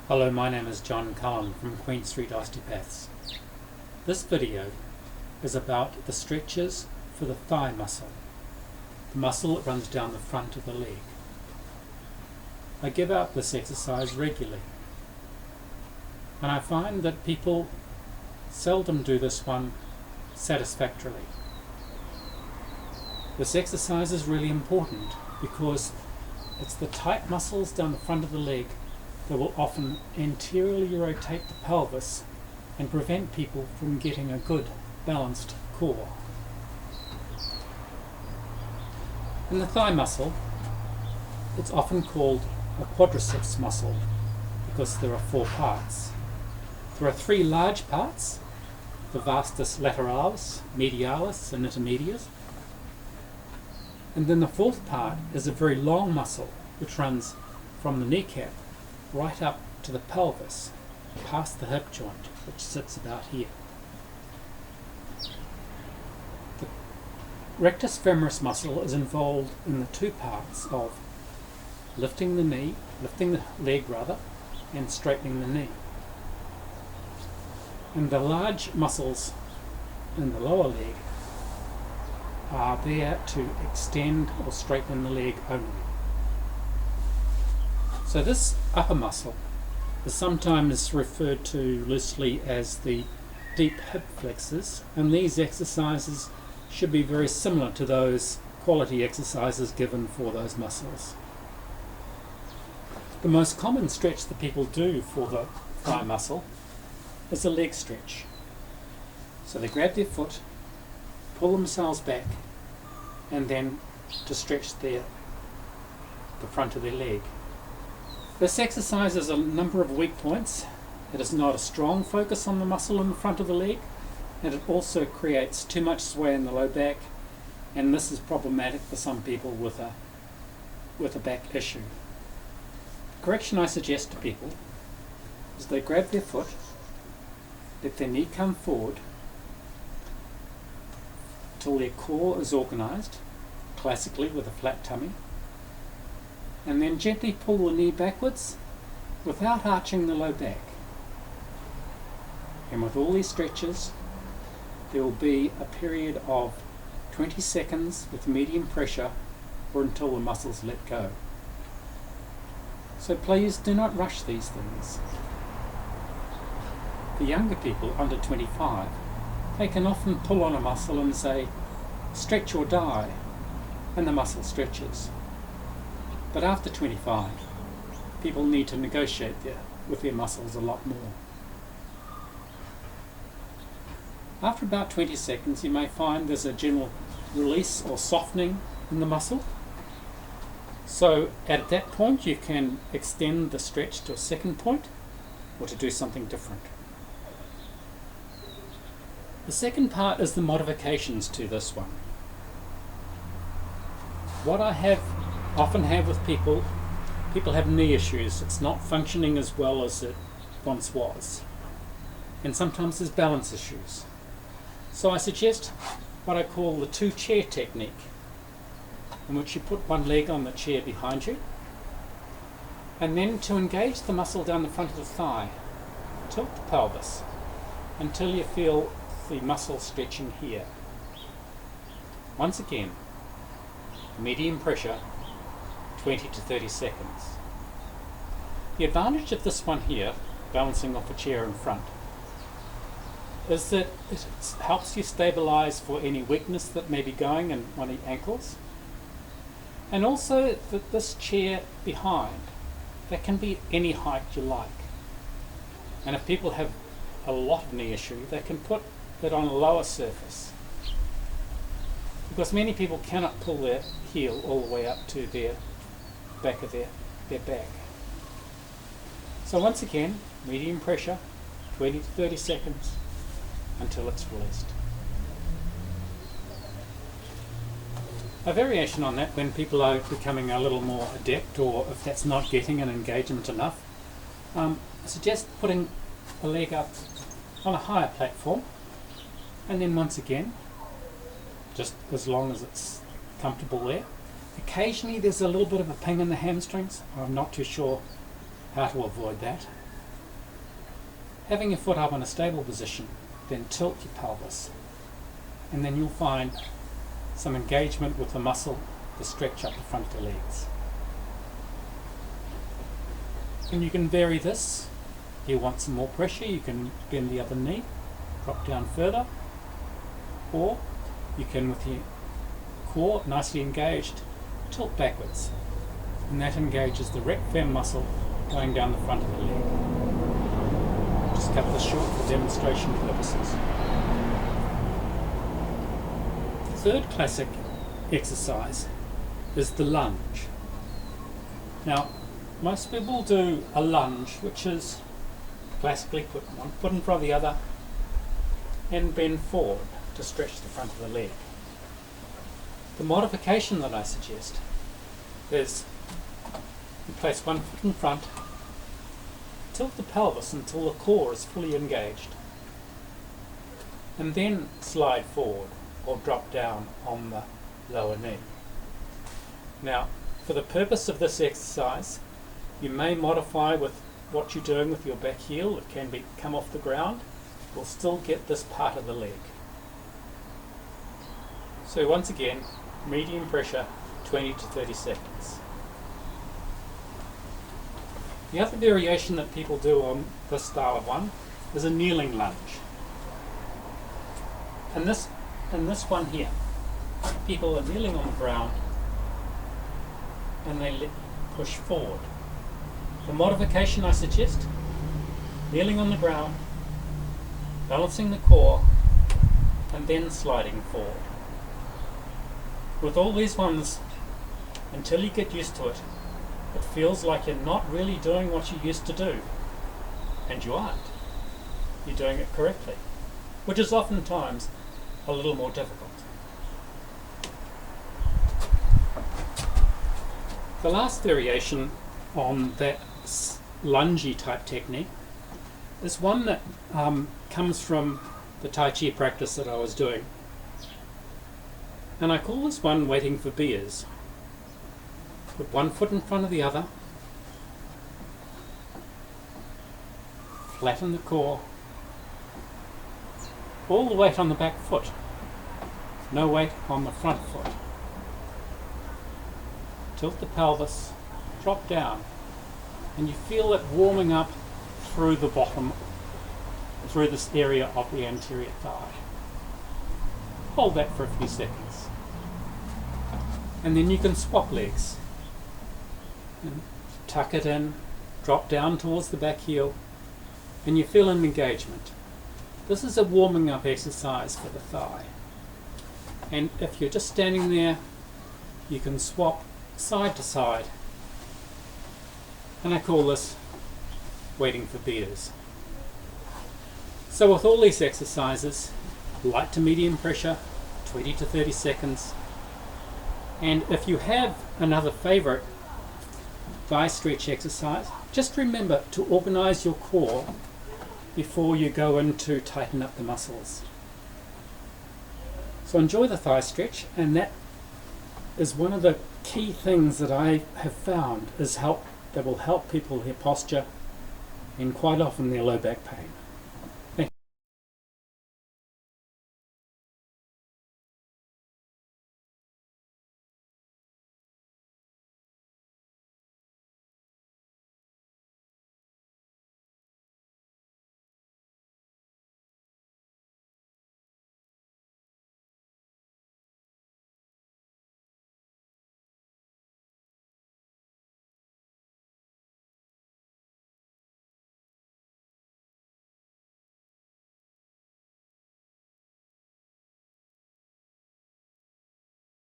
Hello, my name is John Cullen from Queen Street Osteopaths. This video is about the stretches for the thigh muscle, the muscle that runs down the front of the leg. I give out this exercise regularly, and I find that people seldom do this one satisfactorily. This exercise is really important because it's the tight muscles down the front of the leg that will often anteriorly rotate the pelvis and prevent people from getting a good balanced core. In the thigh muscle, it's often called a quadriceps muscle because there are four parts. There are three large parts, the vastus lateralis, medialis and intermedius. And then the fourth part is a very long muscle which runs from the kneecap right up to the pelvis, past the hip joint, which sits about here. The rectus femoris muscle is involved in the two parts of lifting the leg and straightening the knee. And the large muscles in the lower leg are there to extend or straighten the leg only. So this upper muscle is sometimes referred to loosely as the deep hip flexors, and these exercises should be very similar to those quality exercises given for those muscles. The most common stretch that people do for the thigh muscle is a leg stretch. So they grab their foot, pull themselves back, and then to stretch the front of their leg. This exercise has a number of weak points. It is not a strong focus on the muscle in the front of the leg, and it also creates too much sway in the low back, and this is problematic for some people with a back issue. The correction I suggest to people is they grab their foot, let their knee come forward till their core is organised, classically with a flat tummy, and then gently pull the knee backwards without arching the low back. And with all these stretches, there will be a period of 20 seconds with medium pressure or until the muscles let go. So please do not rush these things. For younger people under 25, they can often pull on a muscle and say, stretch or die, and the muscle stretches. But after 25, people need to negotiate with their muscles a lot more. After about 20 seconds, you may find there's a general release or softening in the muscle. So at that point, you can extend the stretch to a second point or to do something different. The second part is the modifications to this one. What I often have with people have knee issues. It's not functioning as well as it once was. And sometimes there's balance issues. So I suggest what I call the two-chair technique, in which you put one leg on the chair behind you, and then to engage the muscle down the front of the thigh, tilt the pelvis until you feel the muscle stretching here. Once again, medium pressure, 20 to 30 seconds. The advantage of this one here, balancing off a chair in front, is that it helps you stabilize for any weakness that may be going in one of the ankles. And also that this chair behind, that can be any height you like. And if people have a lot of knee issue, they can put it on a lower surface. Because many people cannot pull their heel all the way up to their back of their back. So once again, medium pressure, 20 to 30 seconds until it's released. A variation on that, when people are becoming a little more adept, or if that's not getting an engagement enough, I suggest putting a leg up on a higher platform, and then once again, just as long as it's comfortable there. Occasionally there's a little bit of a ping in the hamstrings. I'm not too sure how to avoid that. having your foot up in a stable position, then tilt your pelvis, and then you'll find some engagement with the muscle to stretch up the front of the legs. And you can vary this. If you want some more pressure, you can bend the other knee, drop down further, or you can, with your core nicely engaged, tilt backwards, and that engages the rec fem muscle going down the front of the leg. Just cut this short for demonstration purposes. The third classic exercise is the lunge. Now, most people do a lunge, which is classically put one foot in front of the other and bend forward to stretch the front of the leg. The modification that I suggest is you place one foot in front, tilt the pelvis until the core is fully engaged, and then slide forward or drop down on the lower knee. Now, for the purpose of this exercise, you may modify with what you're doing with your back heel. It can come off the ground. We'll still get this part of the leg. So once again, medium pressure, 20 to 30 seconds. The other variation that people do on this style of one is a kneeling lunge. And this one here, people are kneeling on the ground and they push forward. The modification I suggest, kneeling on the ground, balancing the core, and then sliding forward. With all these ones, until you get used to it, it feels like you're not really doing what you used to do. And you aren't. You're doing it correctly, which is oftentimes a little more difficult. The last variation on that lungy type technique is one that comes from the Tai Chi practice that I was doing. And I call this one waiting for beers. Put one foot in front of the other, flatten the core, all the weight on the back foot, no weight on the front foot. Tilt the pelvis, drop down, and you feel it warming up through the bottom, through this area of the anterior thigh. Hold that for a few seconds. And then you can swap legs. And tuck it in, drop down towards the back heel, and you feel an engagement. This is a warming up exercise for the thigh. And if you're just standing there, you can swap side to side. And I call this waiting for beers. So with all these exercises, light to medium pressure, 20 to 30 seconds. And if you have another favorite thigh stretch exercise, just remember to organize your core before you go in to tighten up the muscles. So enjoy the thigh stretch, and that is one of the key things that I have found that will help people with their posture and quite often their low back pain.